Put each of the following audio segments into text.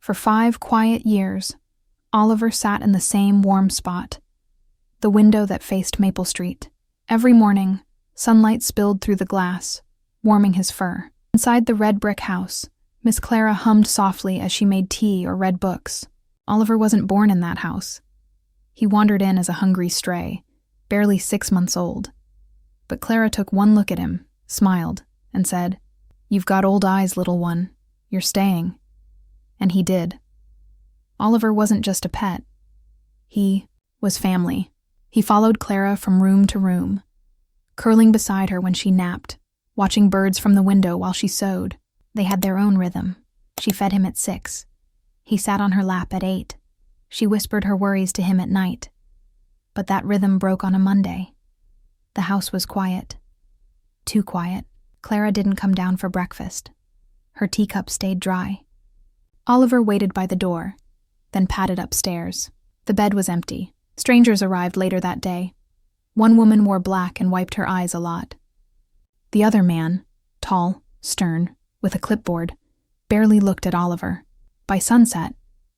For 5 quiet years, Oliver sat in the same warm spot, the window that faced Maple Street. Every morning, sunlight spilled through the glass, warming his fur. Inside the red brick house, Miss Clara hummed softly as she made tea or read books. Oliver wasn't born in that house. He wandered in as a hungry stray, barely 6 months old. But Clara took one look at him, smiled, and said, "You've got old eyes, little one. You're staying." And he did. Oliver wasn't just a pet. He was family. He followed Clara from room to room, curling beside her when she napped, watching birds from the window while she sewed. They had their own rhythm. She fed him at 6. He sat on her lap at 8. She whispered her worries to him at night. But that rhythm broke on a Monday. The house was quiet. Too quiet. Clara didn't come down for breakfast. Her teacup stayed dry. Oliver waited by the door, then padded upstairs. The bed was empty. Strangers arrived later that day. One woman wore black and wiped her eyes a lot. The other man, tall, stern, with a clipboard, barely looked at Oliver. By sunset,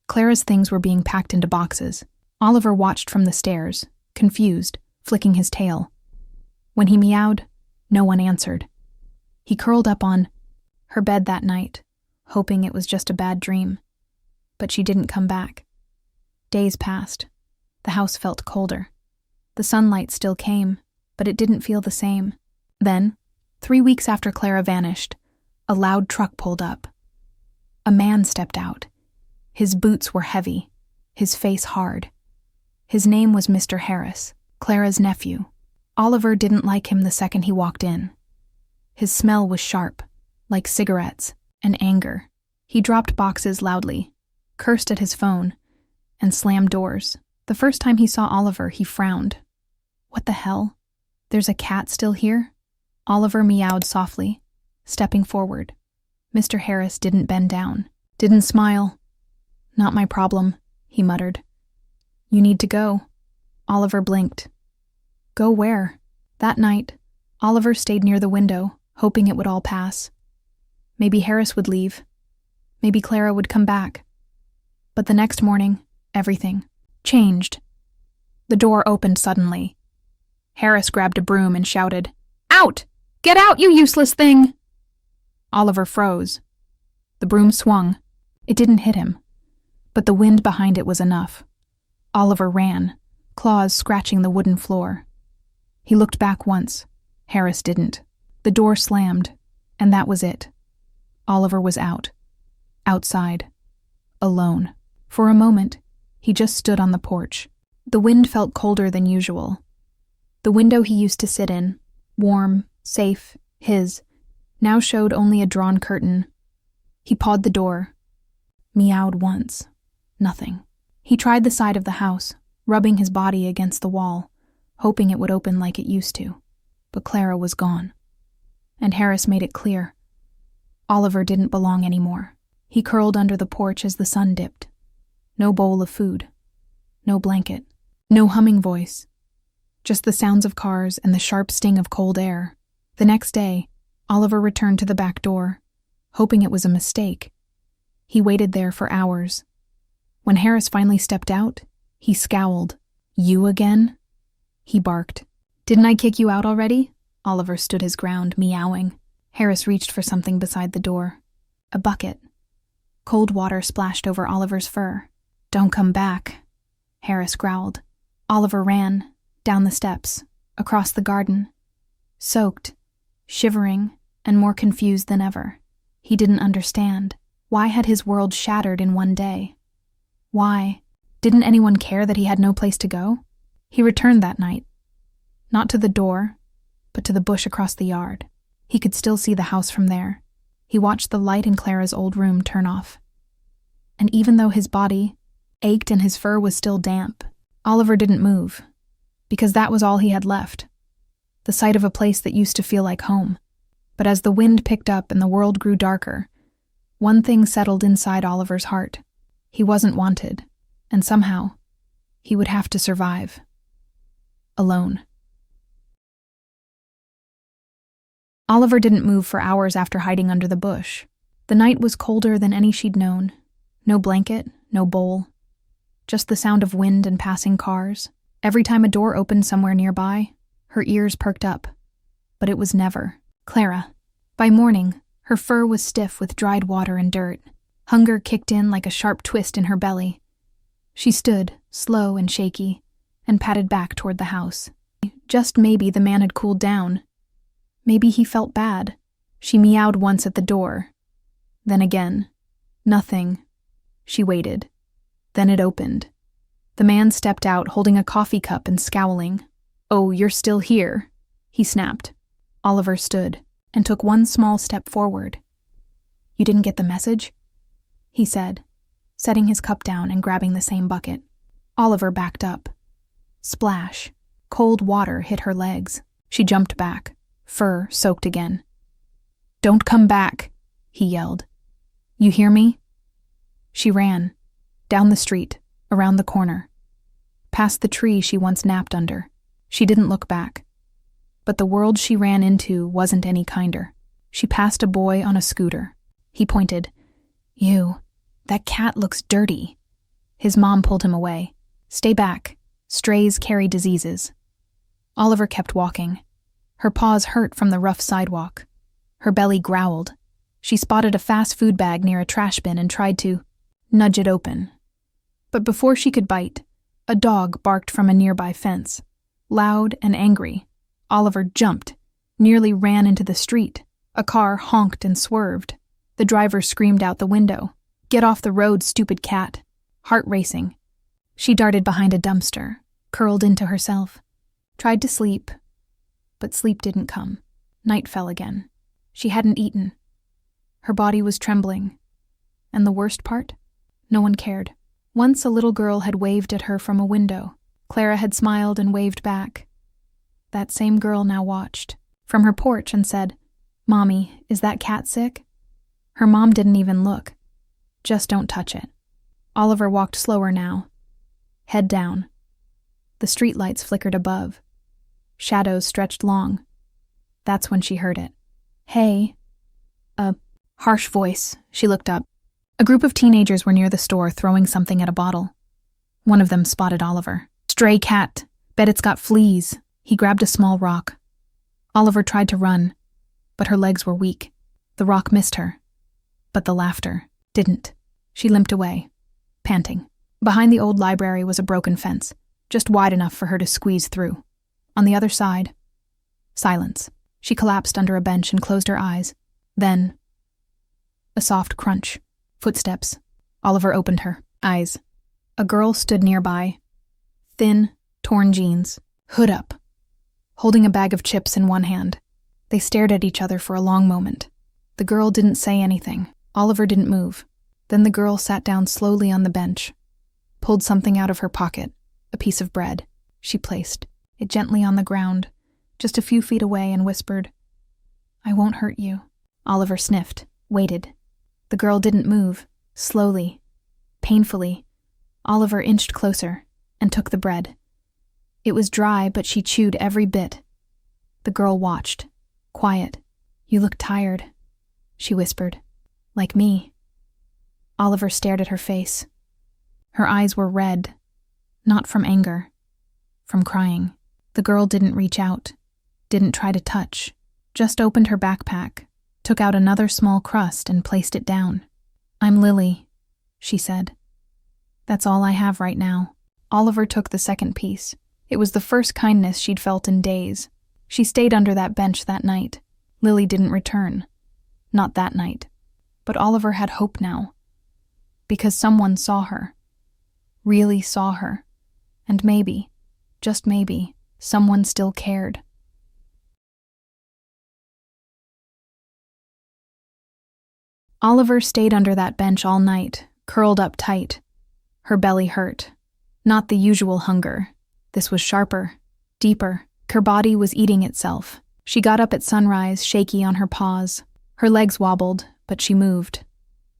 Clara's things were being packed into boxes. Oliver watched from the stairs, confused, flicking his tail. When he meowed, no one answered. He curled up on her bed that night, hoping it was just a bad dream. But she didn't come back. Days passed. The house felt colder. The sunlight still came, but it didn't feel the same. Then, 3 weeks after Clara vanished, a loud truck pulled up. A man stepped out. His boots were heavy, his face hard. His name was Mr. Harris, Clara's nephew. Oliver didn't like him the second he walked in. His smell was sharp, like cigarettes, and anger. He dropped boxes loudly, cursed at his phone, and slammed doors. The first time he saw Oliver, he frowned. "What the hell? There's a cat still here?" Oliver meowed softly, stepping forward. Mr. Harris didn't bend down, didn't smile. "Not my problem," he muttered. "You need to go." Oliver blinked. Go where? That night, Oliver stayed near the window, hoping it would all pass. Maybe Harris would leave. Maybe Clara would come back. But the next morning, everything changed. The door opened suddenly. Harris grabbed a broom and shouted, "Out! Get out, you useless thing!" Oliver froze. The broom swung. It didn't hit him, but the wind behind it was enough. Oliver ran, claws scratching the wooden floor. He looked back once. Harris didn't. The door slammed, and that was it. Oliver was out. Outside. Alone. For a moment, he just stood on the porch. The wind felt colder than usual. The window he used to sit in, warm, safe, his, now showed only a drawn curtain. He pawed the door. Meowed once. Nothing. He tried the side of the house, rubbing his body against the wall, hoping it would open like it used to. But Clara was gone. And Harris made it clear. Oliver didn't belong anymore. He curled under the porch as the sun dipped. No bowl of food. No blanket. No humming voice. Just the sounds of cars and the sharp sting of cold air. The next day, Oliver returned to the back door, hoping it was a mistake. He waited there for hours. When Harris finally stepped out, he scowled. "You again?" He barked. "Didn't I kick you out already?" Oliver stood his ground, meowing. Harris reached for something beside the door. A bucket. Cold water splashed over Oliver's fur. "Don't come back," Harris growled. Oliver ran, down the steps, across the garden. Soaked, shivering, and more confused than ever. He didn't understand. Why had his world shattered in one day? Why? Didn't anyone care that he had no place to go? He returned that night. Not to the door, but to the bush across the yard. He could still see the house from there. He watched the light in Clara's old room turn off. And even though his body ached and his fur was still damp, Oliver didn't move, because that was all he had left. The sight of a place that used to feel like home. But as the wind picked up and the world grew darker, one thing settled inside Oliver's heart. He wasn't wanted, and somehow, he would have to survive. Alone. Oliver didn't move for hours after hiding under the bush. The night was colder than any she'd known. No blanket, no bowl. Just the sound of wind and passing cars. Every time a door opened somewhere nearby, her ears perked up. But it was never Clara. By morning, her fur was stiff with dried water and dirt. Hunger kicked in like a sharp twist in her belly. She stood, slow and shaky, and padded back toward the house. Just maybe the man had cooled down. Maybe he felt bad. She meowed once at the door. Then again. Nothing. She waited. Then it opened. The man stepped out holding a coffee cup and scowling. "Oh, you're still here," he snapped. Oliver stood and took one small step forward. "You didn't get the message?" he said, setting his cup down and grabbing the same bucket. Oliver backed up. Splash. Cold water hit her legs. She jumped back, fur soaked again. "Don't come back," he yelled. "You hear me?" She ran. Down the street, around the corner. Past the tree she once napped under. She didn't look back. But the world she ran into wasn't any kinder. She passed a boy on a scooter. He pointed. "You, that cat looks dirty." His mom pulled him away. "Stay back. Strays carry diseases." Oliver kept walking. Her paws hurt from the rough sidewalk. Her belly growled. She spotted a fast food bag near a trash bin and tried to nudge it open. But before she could bite, a dog barked from a nearby fence. Loud and angry, Oliver jumped, nearly ran into the street. A car honked and swerved. The driver screamed out the window, "Get off the road, stupid cat." Heart racing. She darted behind a dumpster, curled into herself. Tried to sleep, but sleep didn't come. Night fell again. She hadn't eaten. Her body was trembling. And the worst part? No one cared. Once a little girl had waved at her from a window. Clara had smiled and waved back. That same girl now watched from her porch and said, "Mommy, is that cat sick?" Her mom didn't even look. "Just don't touch it." Oliver walked slower now. Head down. The streetlights flickered above. Shadows stretched long. That's when she heard it. "Hey." A harsh voice. She looked up. A group of teenagers were near the store throwing something at a bottle. One of them spotted Oliver. "Stray cat. Bet it's got fleas." He grabbed a small rock. Oliver tried to run, but her legs were weak. The rock missed her, but the laughter didn't. She limped away, panting. Behind the old library was a broken fence, just wide enough for her to squeeze through. On the other side, silence. She collapsed under a bench and closed her eyes. Then, a soft crunch. Footsteps. Oliver opened her eyes. A girl stood nearby. Thin, torn jeans, hood up, holding a bag of chips in one hand. They stared at each other for a long moment. The girl didn't say anything. Oliver didn't move. Then the girl sat down slowly on the bench, pulled something out of her pocket, a piece of bread. She placed it gently on the ground, just a few feet away, and whispered, "I won't hurt you." Oliver sniffed, waited. The girl didn't move. Slowly, painfully, Oliver inched closer and took the bread. It was dry, but she chewed every bit. The girl watched, quiet. "You look tired," she whispered. "Like me." Oliver stared at her face. Her eyes were red, not from anger, from crying. The girl didn't reach out, didn't try to touch, just opened her backpack, took out another small crust and placed it down. "I'm Lily," she said. "That's all I have right now." Oliver took the second piece. It was the first kindness she'd felt in days. She stayed under that bench that night. Lily didn't return. Not that night. But Oliver had hope now. Because someone saw her. Really saw her. And maybe, just maybe, someone still cared. Oliver stayed under that bench all night, curled up tight. Her belly hurt. Not the usual hunger. This was sharper, deeper. Her body was eating itself. She got up at sunrise, shaky on her paws. Her legs wobbled, but she moved.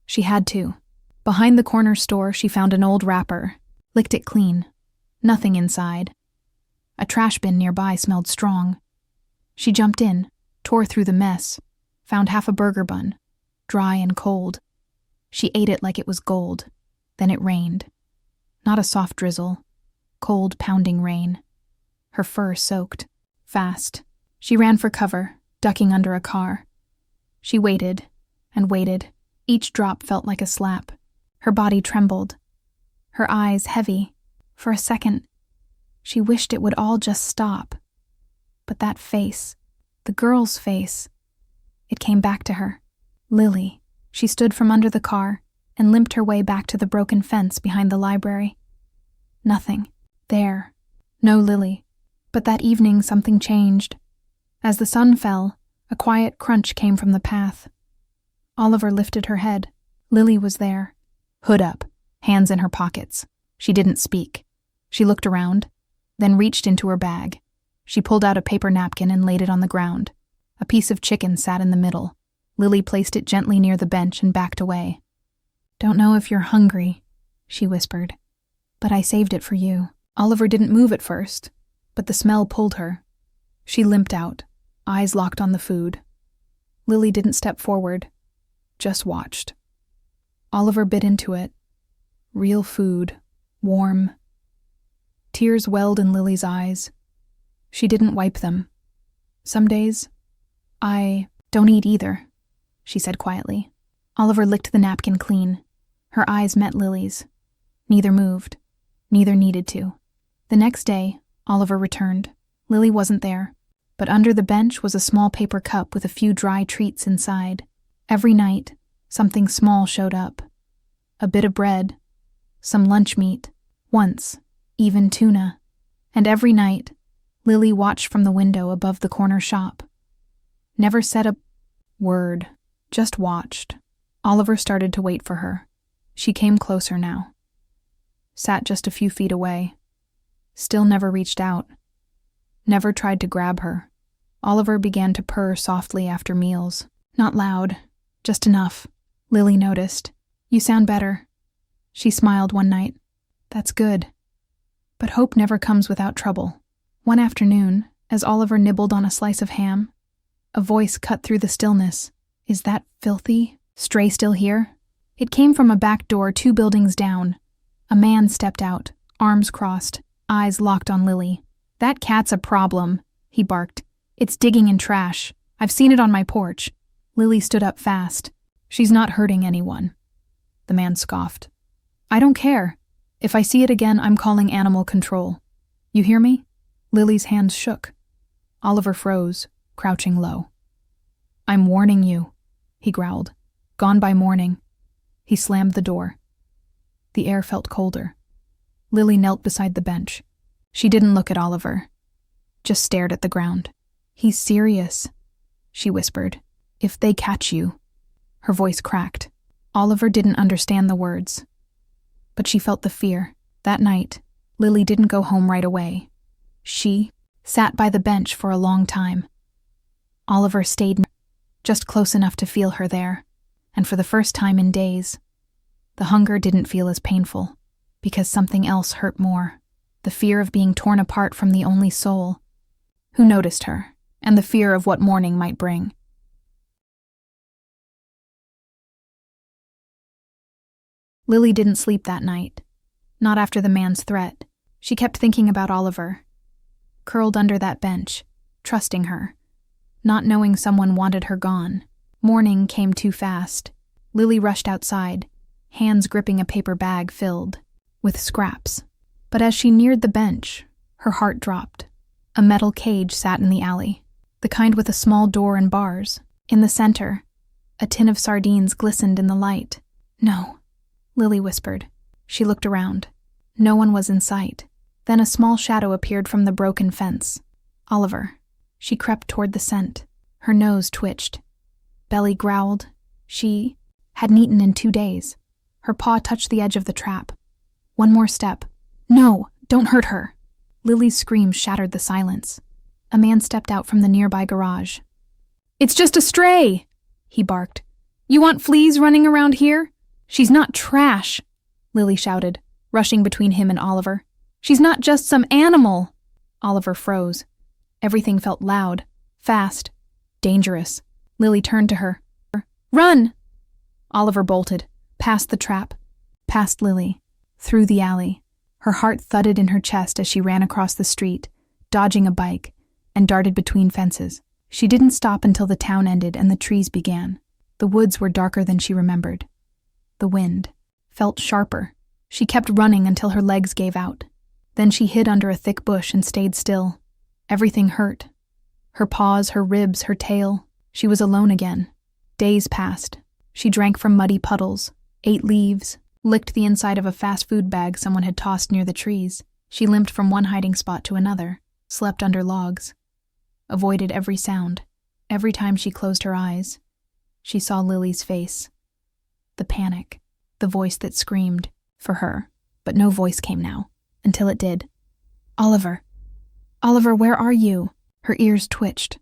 She had to. Behind the corner store, she found an old wrapper, licked it clean. Nothing inside. A trash bin nearby smelled strong. She jumped in, tore through the mess, found half a burger bun, dry and cold. She ate it like it was gold. Then it rained. Not a soft drizzle. Cold, pounding rain. Her fur soaked. Fast. She ran for cover, ducking under a car. She waited and waited. Each drop felt like a slap. Her body trembled. Her eyes heavy. For a second, she wished it would all just stop. But that face, the girl's face, it came back to her. Lily. She stood from under the car and limped her way back to the broken fence behind the library. Nothing. There. No Lily. But that evening something changed. As the sun fell, a quiet crunch came from the path. Oliver lifted her head. Lily was there. Hood up, hands in her pockets. She didn't speak. She looked around, then reached into her bag. She pulled out a paper napkin and laid it on the ground. A piece of chicken sat in the middle. Lily placed it gently near the bench and backed away. "Don't know if you're hungry," she whispered, "but I saved it for you." Oliver didn't move at first, but the smell pulled her. She limped out, eyes locked on the food. Lily didn't step forward, just watched. Oliver bit into it. Real food, warm. Tears welled in Lily's eyes. She didn't wipe them. "Some days, I don't eat either," she said quietly. Oliver licked the napkin clean. Her eyes met Lily's. Neither moved. Neither needed to. The next day, Oliver returned. Lily wasn't there, but under the bench was a small paper cup with a few dry treats inside. Every night, something small showed up. A bit of bread, some lunch meat, once, even tuna. And every night, Lily watched from the window above the corner shop. Never said a word, just watched. Oliver started to wait for her. She came closer now. Sat just a few feet away. Still never reached out. Never tried to grab her. Oliver began to purr softly after meals. Not loud, just enough. Lily noticed. "You sound better." She smiled one night. "That's good." But hope never comes without trouble. One afternoon, as Oliver nibbled on a slice of ham, a voice cut through the stillness. "Is that filthy stray still here?" It came from a back door 2 buildings down. A man stepped out, arms crossed, eyes locked on Lily. "That cat's a problem," he barked. "It's digging in trash. I've seen it on my porch." Lily stood up fast. "She's not hurting anyone." The man scoffed. "I don't care. If I see it again, I'm calling animal control. You hear me?" Lily's hands shook. Oliver froze, crouching low. "I'm warning you," he growled. "Gone by morning." He slammed the door. The air felt colder. Lily knelt beside the bench. She didn't look at Oliver, just stared at the ground. "He's serious," she whispered. "If they catch you." Her voice cracked. Oliver didn't understand the words, but she felt the fear. That night, Lily didn't go home right away. She sat by the bench for a long time. Oliver stayed just close enough to feel her there, and for the first time in days, the hunger didn't feel as painful, because something else hurt more. The fear of being torn apart from the only soul who noticed her, and the fear of what morning might bring. Lily didn't sleep that night, not after the man's threat. She kept thinking about Oliver, curled under that bench, trusting her, not knowing someone wanted her gone. Morning came too fast. Lily rushed outside, hands gripping a paper bag filled with scraps. But as she neared the bench, her heart dropped. A metal cage sat in the alley, the kind with a small door and bars. In the center, a tin of sardines glistened in the light. "No," Lily whispered. She looked around. No one was in sight. Then a small shadow appeared from the broken fence. Oliver. She crept toward the scent. Her nose twitched. Belly growled. She hadn't eaten in 2 days. Her paw touched the edge of the trap. One more step. "No, don't hurt her." Lily's scream shattered the silence. A man stepped out from the nearby garage. "It's just a stray," he barked. "You want fleas running around here? She's not trash," Lily shouted, rushing between him and Oliver. "She's not just some animal." Oliver froze. Everything felt loud, fast, dangerous. Lily turned to her. "Run!" Oliver bolted, past the trap, past Lily, through the alley. Her heart thudded in her chest as she ran across the street, dodging a bike, and darted between fences. She didn't stop until the town ended and the trees began. The woods were darker than she remembered. The wind felt sharper. She kept running until her legs gave out. Then she hid under a thick bush and stayed still. Everything hurt. Her paws, her ribs, her tail. She was alone again. Days passed. She drank from muddy puddles, ate leaves, licked the inside of a fast food bag someone had tossed near the trees. She limped from one hiding spot to another, slept under logs, avoided every sound. Every time she closed her eyes, she saw Lily's face. The panic, the voice that screamed for her, but no voice came now, until it did. Oliver. Oliver, where are you? Her ears twitched.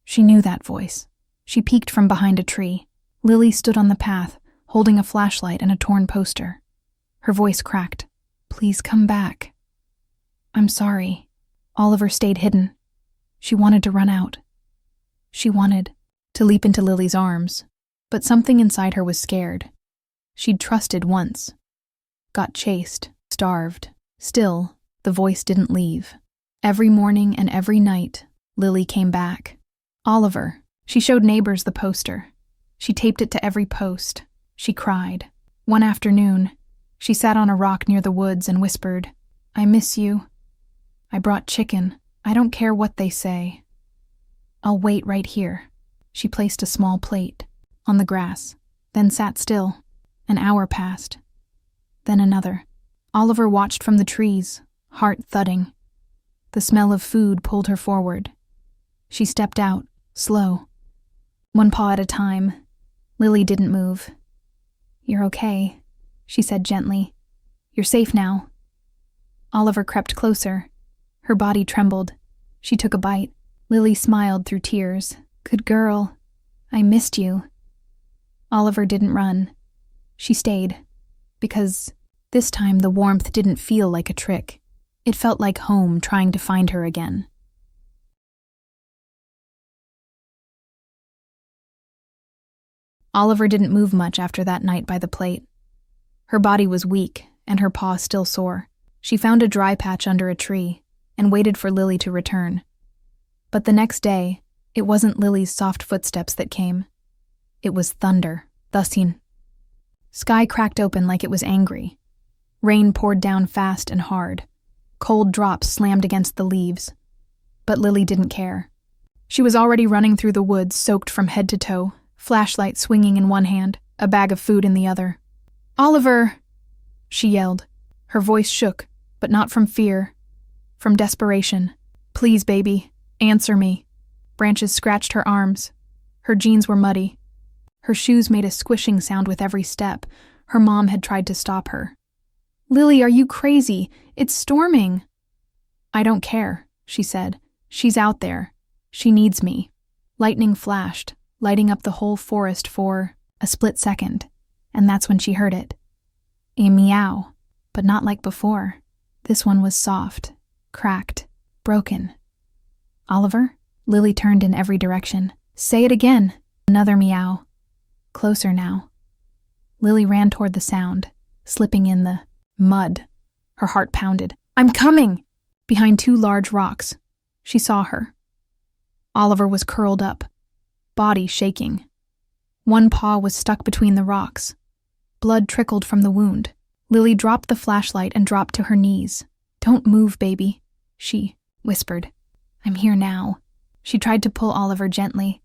She knew that voice. She peeked from behind a tree. Lily stood on the path, holding a flashlight and a torn poster. Her voice cracked. Please come back. I'm sorry. Oliver stayed hidden. She wanted to run out. She wanted to leap into Lily's arms, but something inside her was scared. She'd trusted once. Got chased, starved. Still, the voice didn't leave. Every morning and every night, Lily came back. Oliver. She showed neighbors the poster. She taped it to every post. She cried. One afternoon, she sat on a rock near the woods and whispered, I miss you. I brought chicken. I don't care what they say. I'll wait right here. She placed a small plate on the grass, then sat still. An hour passed. Then another. Oliver watched from the trees, heart thudding. The smell of food pulled her forward. She stepped out, slow. One paw at a time. Lily didn't move. You're okay, she said gently. You're safe now. Oliver crept closer. Her body trembled. She took a bite. Lily smiled through tears. Good girl. I missed you. Oliver didn't run. She stayed. Because this time the warmth didn't feel like a trick. It felt like home trying to find her again. Oliver didn't move much after that night by the plate. Her body was weak, and her paw still sore. She found a dry patch under a tree and waited for Lily to return. But the next day, it wasn't Lily's soft footsteps that came. It was thunder, thusin. Sky cracked open like it was angry. Rain poured down fast and hard. Cold drops slammed against the leaves. But Lily didn't care. She was already running through the woods, soaked from head to toe, flashlight swinging in one hand, a bag of food in the other. Oliver! She yelled. Her voice shook, but not from fear, from desperation. Please, baby, answer me. Branches scratched her arms. Her jeans were muddy. Her shoes made a squishing sound with every step. Her mom had tried to stop her. Lily, are you crazy? It's storming. I don't care, she said. She's out there. She needs me. Lightning flashed, lighting up the whole forest for a split second, and that's when she heard it. A meow, but not like before. This one was soft, cracked, broken. Oliver? Lily turned in every direction. Say it again. Another meow. Closer now. Lily ran toward the sound, slipping in the mud. Her heart pounded. I'm coming! Behind two large rocks, she saw her. Oliver was curled up, body shaking. One paw was stuck between the rocks. Blood trickled from the wound. Lily dropped the flashlight and dropped to her knees. Don't move, baby, she whispered. I'm here now. She tried to pull Oliver gently,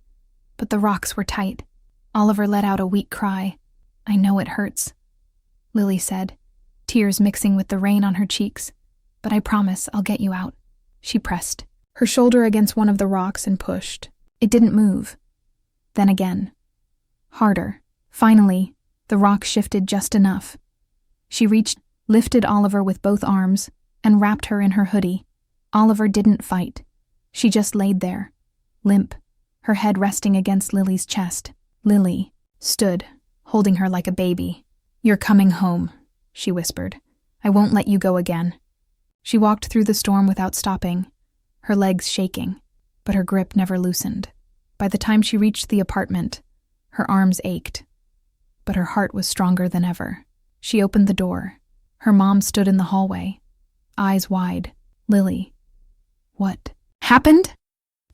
but the rocks were tight. Oliver let out a weak cry. I know it hurts, Lily said, tears mixing with the rain on her cheeks. But I promise I'll get you out. She pressed her shoulder against one of the rocks and pushed. It didn't move. Then again. Harder. Finally, the rock shifted just enough. She reached, lifted Oliver with both arms, and wrapped her in her hoodie. Oliver didn't fight. She just laid there, limp, her head resting against Lily's chest. Lily stood, holding her like a baby. You're coming home, she whispered. I won't let you go again. She walked through the storm without stopping, her legs shaking, but her grip never loosened. By the time she reached the apartment, her arms ached, but her heart was stronger than ever. She opened the door. Her mom stood in the hallway, eyes wide. Lily. What happened?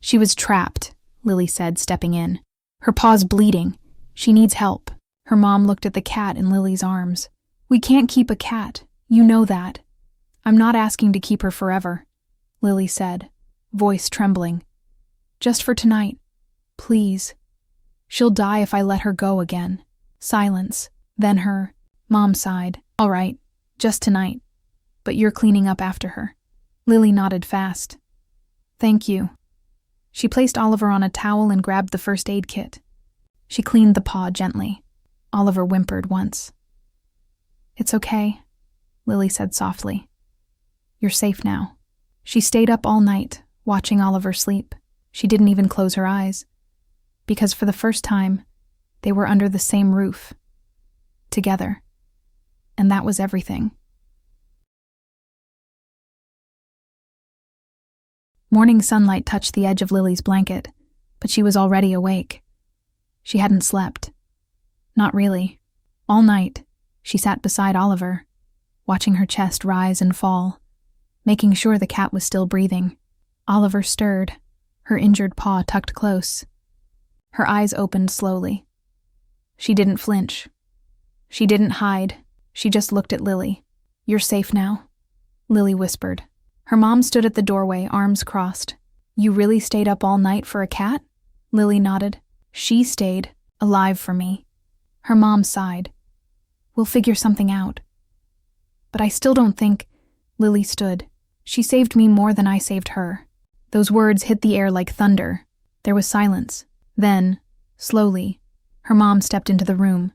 She was trapped, Lily said, stepping in. Her paw's bleeding. She needs help. Her mom looked at the cat in Lily's arms. We can't keep a cat. You know that. I'm not asking to keep her forever, Lily said, voice trembling. Just for tonight. Please. She'll die if I let her go again. Silence. Then her mom sighed. All right, just tonight. But you're cleaning up after her. Lily nodded fast. Thank you. She placed Oliver on a towel and grabbed the first aid kit. She cleaned the paw gently. Oliver whimpered once. It's okay, Lily said softly. You're safe now. She stayed up all night, watching Oliver sleep. She didn't even close her eyes, because for the first time, they were under the same roof, together. And that was everything. Morning sunlight touched the edge of Lily's blanket, but she was already awake. She hadn't slept. Not really. All night, she sat beside Oliver, watching her chest rise and fall, making sure the cat was still breathing. Oliver stirred, her injured paw tucked close. Her eyes opened slowly. She didn't flinch. She didn't hide. She just looked at Lily. You're safe now, Lily whispered. Her mom stood at the doorway, arms crossed. You really stayed up all night for a cat? Lily nodded. She stayed, alive for me. Her mom sighed. We'll figure something out. But I still don't think... Lily stood. She saved me more than I saved her. Those words hit the air like thunder. There was silence. Then, slowly, her mom stepped into the room,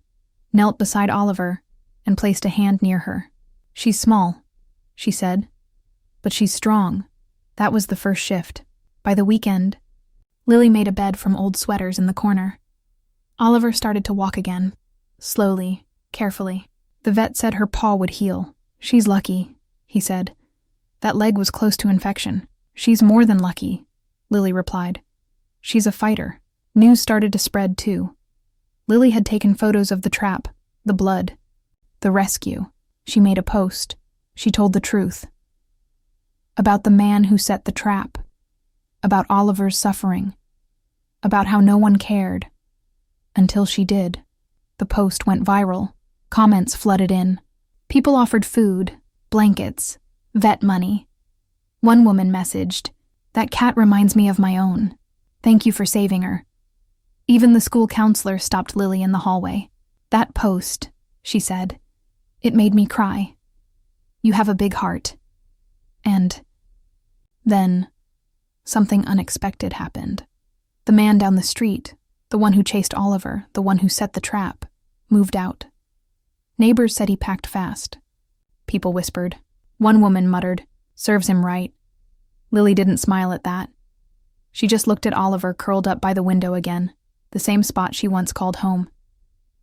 knelt beside Oliver, and placed a hand near her. She's small, she said. But she's strong. That was the first shift. By the weekend, Lily made a bed from old sweaters in the corner. Oliver started to walk again, slowly, carefully. The vet said her paw would heal. She's lucky, he said. That leg was close to infection. She's more than lucky, Lily replied. She's a fighter. News started to spread too. Lily had taken photos of the trap, the blood, the rescue. She made a post. She told the truth. About the man who set the trap, about Oliver's suffering, about how no one cared. Until she did. The post went viral. Comments flooded in. People offered food, blankets, vet money. One woman messaged, "That cat reminds me of my own. Thank you for saving her." Even the school counselor stopped Lily in the hallway. "That post," she said, "it made me cry. You have a big heart." And then, something unexpected happened. The man down the street, the one who chased Oliver, the one who set the trap, moved out. Neighbors said he packed fast. People whispered. One woman muttered, "Serves him right." Lily didn't smile at that. She just looked at Oliver curled up by the window again, the same spot she once called home.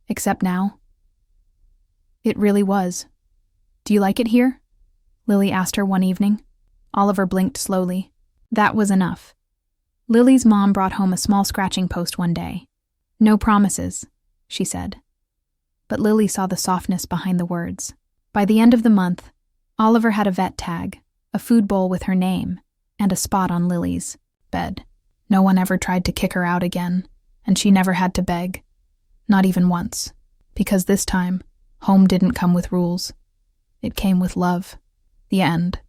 Except now, it really was. "Do you like it here?" Lily asked her one evening. Oliver blinked slowly. That was enough. Lily's mom brought home a small scratching post one day. "No promises," she said. But Lily saw the softness behind the words. By the end of the month, Oliver had a vet tag, a food bowl with her name, and a spot on Lily's bed. No one ever tried to kick her out again, and she never had to beg. Not even once. Because this time, home didn't come with rules. It came with love. The end.